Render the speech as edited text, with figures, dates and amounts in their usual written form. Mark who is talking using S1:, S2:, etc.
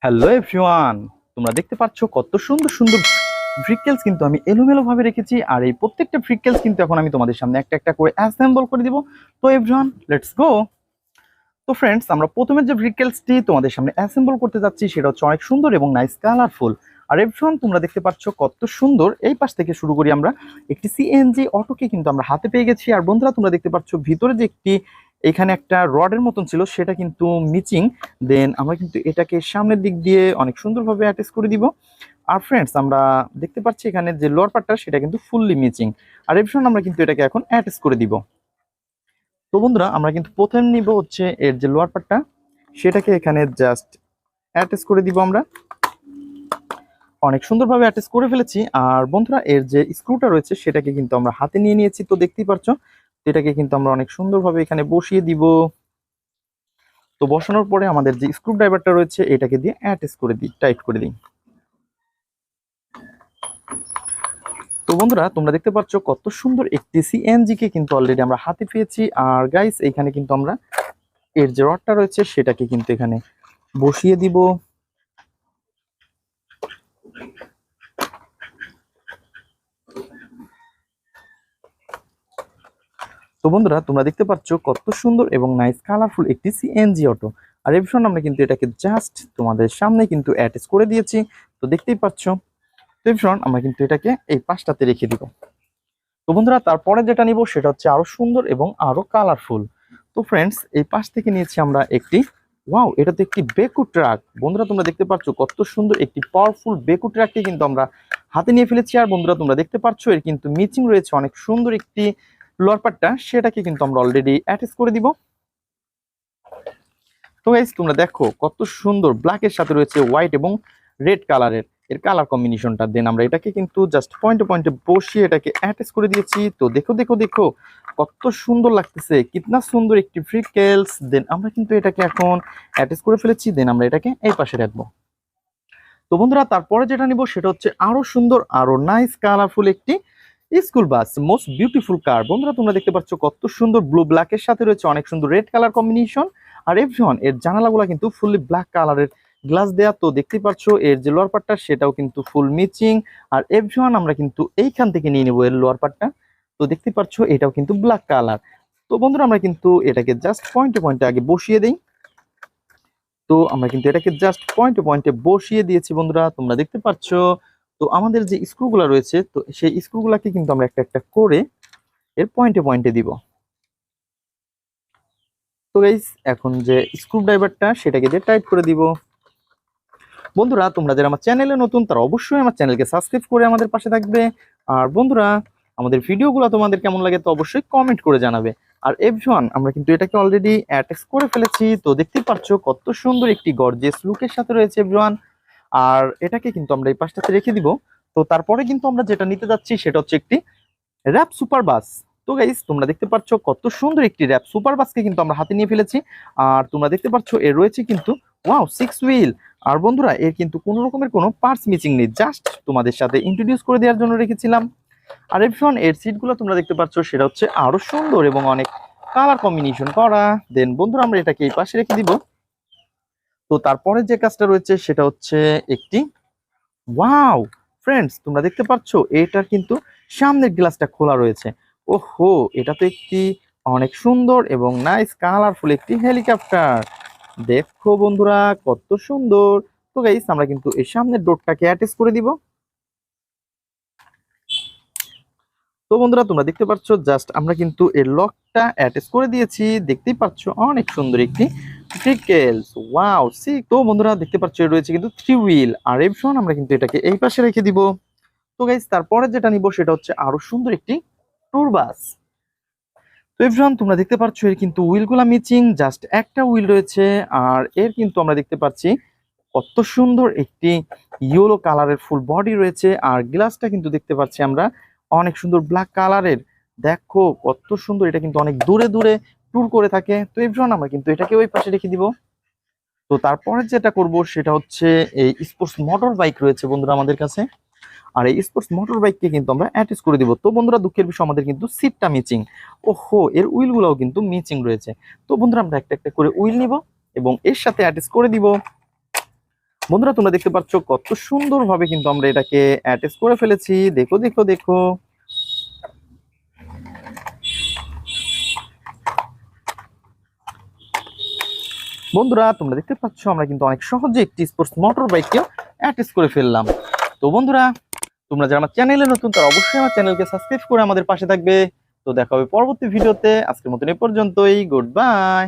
S1: Hello everyone, তোমরা দেখতে পাচ্ছ কত সুন্দর সুন্দর ভ্রিকেলস কিন্তু আমি এলোমেলো ভাবে রেখেছি। আর এই প্রত্যেকটা ভ্রিকেলস কিন্তু এখন আমি তোমাদের সামনে একটা একটা করে অ্যাসেম্বল করে দিব। তো এভরিওয়ান, লেটস গো। তো ফ্রেন্ডস, আমরা প্রথমে যে ভ্রিকেলসটি তোমাদের সামনে অ্যাসেম্বল করতে যাচ্ছি সেটা হচ্ছে অনেক সুন্দর এবং নাইস কালারফুল। আর এভরিওয়ান, তোমরা দেখতে পাচ্ছ কত সুন্দর। এই পাশ থেকে শুরু করি, আমরা একটি সিএনজি অটোকে কিন্তু আমরা হাতে পেয়ে গেছি। আর বন্ধুরা, তোমরা দেখতে পাচ্ছ ভিতরে যে একটি এখানে একটা রডের মতন ছিল সেটা কিন্তু মিচিং। দেন আমরা কিন্তু এটাকে সামনের দিক দিয়ে অনেক সুন্দরভাবে অ্যাটাচ করে দিব। আর ফ্রেন্ডস, আমরা দেখতে পাচ্ছি এখানে যে লোয়ার পার্টটা সেটা কিন্তু ফুললি মিচিং। আর এভরিওয়ান, আমরা কিন্তু এটাকে এখন অ্যাটাচ করে দিব। তো বন্ধুরা, আমরা কিন্তু প্রথমে নিব হচ্ছে এর যে লোয়ার পার্টটা সেটাকে এখানে জাস্ট অ্যাটাচ করে দিব। আমরা অনেক সুন্দরভাবে অ্যাটাচ করে ফেলেছি। আর বন্ধুরা, এর যে স্ক্রুটা রয়েছে সেটাকে কিন্তু আমরা হাতে নিয়ে নিয়েছি। তো দেখতেই পাচ্ছ, এটাকে কিন্তু আমরা অনেক সুন্দরভাবে এখানে বসিয়ে দিব। তো বসানোর পরে আমাদের যে স্ক্রু ড্রাইভারটা রয়েছে এটাকে দিয়ে অ্যাটাচ করে দিই, টাইট করে দিই। তো বন্ধুরা, তোমরা দেখতে পাচ্ছ কত সুন্দর একটি সিএনজি কে কিন্তু অলরেডি আমরা হাতে পেয়েছি। আর গাইস, এখানে কিন্তু আমরা এর যে রডটা রয়েছে সেটাকে কিন্তু এখানে বসিয়ে দিব। তো বন্ধুরা, তোমরা দেখতে পাচ্ছ কত সুন্দর এবং নাইস কালারফুল একটি সিএনজি অটো। আর এই ভীষণ আমরা কিন্তু এটাকে জাস্ট তোমাদের সামনে কিন্তু অ্যাটাচ করে দিয়েছি। তো দেখতেই পাচ্ছ। তো এই ভীষণ আমরা কিন্তু এটাকে এই পাশটাতে রেখে দিব। তো বন্ধুরা, তারপরে যেটা নিব সেটা হচ্ছে আরো সুন্দর এবং আরো কালারফুল। তো ফ্রেন্ডস, এই পাশ থেকে নিয়েছি আমরা একটি, ওয়াও, এটা তো একটি বেকু ট্রাক। বন্ধুরা, তোমরা দেখতে পাচ্ছ কত সুন্দর একটি পাওয়ারফুল বেকু ট্রাককে কিন্তু আমরা হাতে নিয়ে ফেলেছি। আর বন্ধুরা, তোমরা দেখতে পাচ্ছ এর কিন্তু মিচিং রয়েছে অনেক সুন্দর একটি লোয়ার পার্টটা, সেটাকে কিন্তু আমরা অলরেডি অ্যাটাচ করে দিব। তো গাইস, তোমরা দেখো কত সুন্দর ব্ল্যাকের সাথে রয়েছে হোয়াইট এবং রেড কালারের এর কালার কম্বিনেশনটা। দেন আমরা এটাকে কিন্তু জাস্ট পয়েন্টে পয়েন্টে বসিয়ে এটাকে অ্যাটাচ করে দিয়েছি। তো দেখো দেখো দেখো কত সুন্দর লাগতেছে, কিতনা সুন্দর একটি ফ্রিকেলস। দেন আমরা কিন্তু এটাকে এখন অ্যাটাচ করে ফেলেছি। দেন আমরা এটাকে এই পাশে রাখবো। তো বন্ধুরা, তারপরে যেটা নিব সেটা হচ্ছে আরো সুন্দর আরো নাইস কালারফুল একটি স্কুল বাস, মোস্ট বিউটিফুল কার। বন্ধুরা, তোমরা দেখতে পাচ্ছ কত সুন্দর ব্লু ব্ল্যাকের সাথে রয়েছে অনেক সুন্দর রেড কালার কম্বিনেশন। আর এভরিওয়ান, এর জানালাগুলো কিন্তু ফুললি ব্ল্যাক কালারের গ্লাস দেয়া। তো দেখতেই পাচ্ছ এর যে লোয়ার পার্টটা সেটাও কিন্তু ফুল মিচিং। আর এভরিওয়ান, আমরা কিন্তু এইখান থেকে নিয়ে নেবো এর লোয়ার পার্টটা। তো দেখতেই পাচ্ছ এটাও কিন্তু ব্ল্যাক কালার। তো বন্ধুরা, আমরা কিন্তু এটাকে জাস্ট পয়েন্টে পয়েন্টে আগে বসিয়ে দিই। তো আমরা কিন্তু এটাকে জাস্ট পয়েন্টে পয়েন্টে বসিয়ে দিয়েছি। বন্ধুরা, তোমরা দেখতে পাচ্ছ। তো আমাদের যে স্ক্রুগুলো রয়েছে, তো সেই স্ক্রুগুলাকে কিন্তু আমরা একটা একটা করে এর পয়েন্টে পয়েন্টে দিব। তো গাইস, এখন যে স্ক্রু ড্রাইভারটা সেটাকে দিয়ে টাইট করে দিব। বন্ধুরা, তোমরা যারা আমার চ্যানেলে নতুন তারা অবশ্যই আমার চ্যানেলকে সাবস্ক্রাইব করে আমাদের পাশে থাকবে। আর বন্ধুরা, আমাদের ভিডিওগুলো তোমাদের কেমন লাগে তো অবশ্যই কমেন্ট করে জানাবে। আর এভরিওয়ান, আমরা কিন্তু এটাকে অলরেডি অ্যাটাচ করে ফেলেছি। তো দেখতেই পাচ্ছ কত সুন্দর একটি গর্জিয়াস লুকের সাথে রয়েছে এভরিওয়ান। আর এটাকে কিন্তু আমরা এই পাশটাতে রেখে দিব। তো তারপরে কিন্তু আমরা যেটা নিতে যাচ্ছি সেটা হচ্ছে একটি র্যাপ সুপার বাস। তো গাইস, তোমরা দেখতে পাচ্ছ কত সুন্দর একটি র্যাপ সুপার বাসকে কিন্তু আমরা হাতে নিয়ে ফেলেছি। আর তোমরা দেখতে পাচ্ছ এর রয়েছে কিন্তু, ওয়াও, 6 হুইল। আর বন্ধুরা, এর কিন্তু কোনো রকমের কোনো পার্টস মিসিং নেই, জাস্ট তোমাদের সাথে ইন্ট্রোডিউস করে দেওয়ার জন্য রেখেছিলাম। আর এভরিওয়ান, এর সিটগুলো তোমরা দেখতে পাচ্ছ সেটা হচ্ছে আরো সুন্দর এবং অনেক কালার কম্বিনেশন করা। দেন বন্ধুরা, আমরা এটাকে এই পাশে রেখে দিব। তো তারপরে যে কাজটা রয়েছে সেটা হচ্ছে একটি, ওয়াও ফ্রেন্ডস, তোমরা দেখতে পাচ্ছ এটার কিন্তু সামনের গ্লাসটা খোলা রয়েছে। ওহো, এটা তো একটি অনেক সুন্দর এবং নাইস কালারফুল একটি হেলিকপ্টার। দেখো বন্ধুরা, কত সুন্দর। তো গাইস, আমরা কিন্তু এই সামনের ডোরটাকে অ্যাটাচ করে দিব। তো বন্ধুরা, তোমরা দেখতে পাচ্ছ জাস্ট আমরা কিন্তু এর লকটা অ্যাটাচ করে দিয়েছি। দেখতেই পাচ্ছ অনেক সুন্দর একটি ভেহিকেলস, ওয়াও সি। তো বন্ধুরা, দেখতে পাচ্ছ এর রয়েছে কিন্তু 3 হুইল। আর এভরিওয়ান, আমরা কিন্তু এটাকে এই পাশে রেখে দিব। তো গাইস, তারপরে যেটা নিব সেটা হচ্ছে আরো সুন্দর একটি ট্যুর বাস। তো এভরিওয়ান, তোমরা দেখতে পাচ্ছ এর কিন্তু হুইলগুলা মিচিং, জাস্ট একটা হুইল রয়েছে। আর এর কিন্তু আমরা দেখতে পাচ্ছি কত সুন্দর একটি ইয়েলো কালারের ফুল বডি রয়েছে। আর গ্লাসটা কিন্তু দেখতে পাচ্ছি আমরা অনেক সুন্দর ব্ল্যাক কালারের। দেখো কত সুন্দর, এটা কিন্তু অনেক দূরে দূরে ট্যুর করে থাকে। তো এভরিওয়ান, আমরা কিন্তু এটাকে ওই পাশে রেখে দিব। তো তারপরে যেটা করব সেটা হচ্ছে এই স্পোর্টস মোটর বাইক রয়েছে বন্ধুরা আমাদের কাছে। আর এই স্পোর্টস মোটর বাইককে কিন্তু আমরা অ্যাটাচ করে দিব। তো বন্ধুরা, দুঃখের বিষয় আমাদের কিন্তু সিটটা মিচিং। ওহো, এর উইলগুলোও কিন্তু মিচিং রয়েছে। তো বন্ধুরা, আমরা একটা একটা করে উইল নিব এবং এর সাথে অ্যাটাচ করে দিব। বন্ধুরা তোমরা দেখতে পাচ্ছ কত সুন্দরভাবে কিন্তু আমরা এটাকে অ্যাটাচ করে ফেলেছি। দেখো দেখো দেখো। বন্ধুরা তোমরা দেখতে পাচ্ছ আমরা কিন্তু অনেক সহজে একটি স্পোর্টস মোটর বাইককে অ্যাটাচ করে ফেললাম। তো বন্ধুরা তোমরা যারা আমার চ্যানেলে নতুন তারা অবশ্যই আমার চ্যানেলকে সাবস্ক্রাইব করে আমাদের পাশে থাকবে। তো দেখা হবে পরবর্তী ভিডিওতে। আজকের মতন এ পর্যন্তই। Good bye.